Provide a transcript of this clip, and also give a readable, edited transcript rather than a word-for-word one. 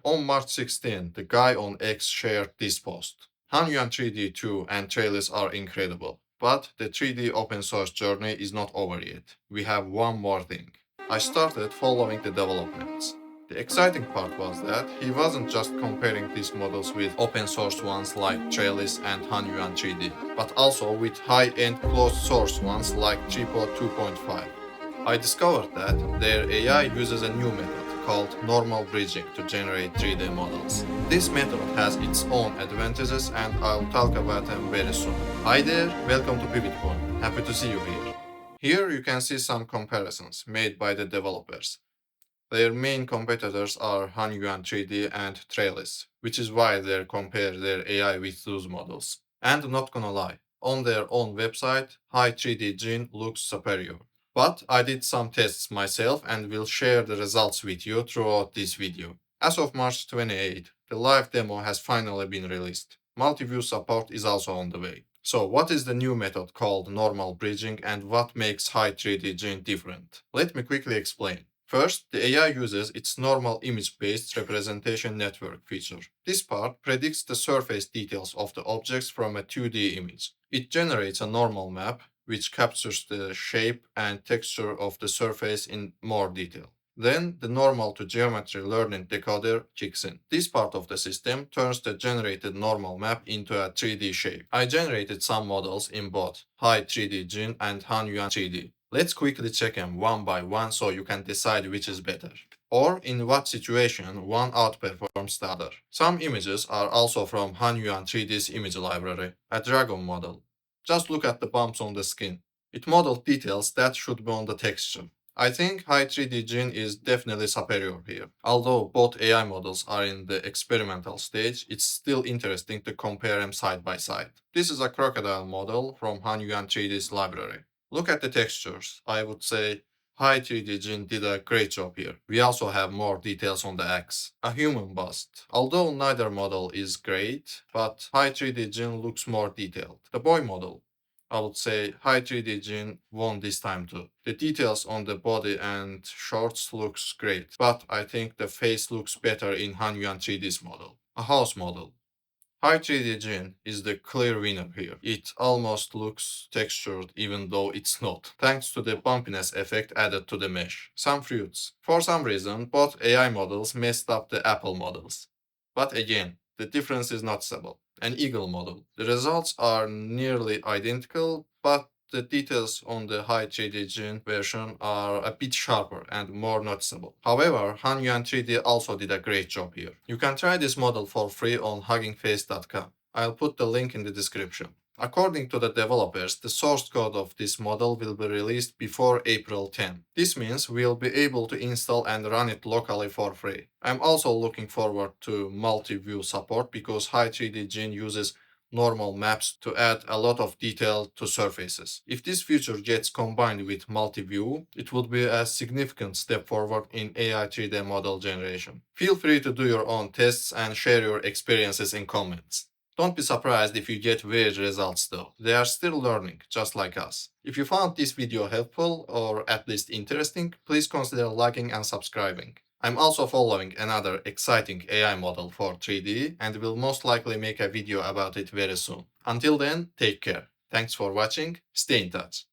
On March 16, the guy on X shared this post. Hunyuan3D 2 and trailers are incredible, but the 3D open source journey is not over yet. We have one more thing. I started following the developments. The exciting part was that he wasn't just comparing these models with open source ones like Trellis and Hunyuan3D, but also with high-end closed source ones like Tripo 2.5. I discovered that their AI uses a new method called normal bridging to generate 3D models. This method has its own advantages and I'll talk about them very soon. Hi there, welcome to Pivot Point. Happy to see you here. Here you can see some comparisons made by the developers. Their main competitors are Hunyuan3D and Trellis, which is why they compare their AI with those models. And not gonna lie, on their own website, Hi3DGen looks superior. But I did some tests myself and will share the results with you throughout this video. As of March 28, the live demo has finally been released. Multi-view support is also on the way. So what is the new method called normal bridging and what makes Hi3DGen different? Let me quickly explain. First, the AI uses its normal image-based representation network feature. This part predicts the surface details of the objects from a 2D image. It generates a normal map, which captures the shape and texture of the surface in more detail. Then the normal to geometry learning decoder kicks in. This part of the system turns the generated normal map into a 3D shape. I generated some models in both Hi3DGen and Hunyuan3D. Let's quickly check them one by one so you can decide which is better. Or in what situation one outperforms the other. Some images are also from Hunyuan3D's image library, a dragon model. Just look at the bumps on the skin. It modeled details that should be on the texture. I think Hi3DGen is definitely superior here. Although both AI models are in the experimental stage, it's still interesting to compare them side by side. This is a crocodile model from Hunyuan3D's library. Look at the textures. I would say Hi3DGen did a great job here. We also have more details on the axe. A human bust. Although neither model is great, but Hi3DGen looks more detailed. The boy model. I would say Hi3DGen won this time too. The details on the body and shorts looks great, but I think the face looks better in Hunyuan3D's model. A house model. Hi3DGen is the clear winner here. It almost looks textured even though it's not, thanks to the bumpiness effect added to the mesh. Some fruits. For some reason, both AI models messed up the Apple models. But again, the difference is noticeable. An eagle model. The results are nearly identical, but the details on the Hi3DGen version are a bit sharper and more noticeable. However, Hunyuan3D also did a great job here. You can try this model for free on huggingface.com. I'll put the link in the description. According to the developers, the source code of this model will be released before April 10. This means we'll be able to install and run it locally for free. I'm also looking forward to multi-view support because Hi3DGen uses normal maps to add a lot of detail to surfaces. If this feature gets combined with multi-view, it would be a significant step forward in AI 3D model generation. Feel free to do your own tests and share your experiences in comments. Don't be surprised if you get weird results though. They are still learning, just like us. If you found this video helpful or at least interesting, please consider liking and subscribing. I'm also following another exciting AI model for 3D and will most likely make a video about it very soon. Until then, take care. Thanks for watching. Stay in touch.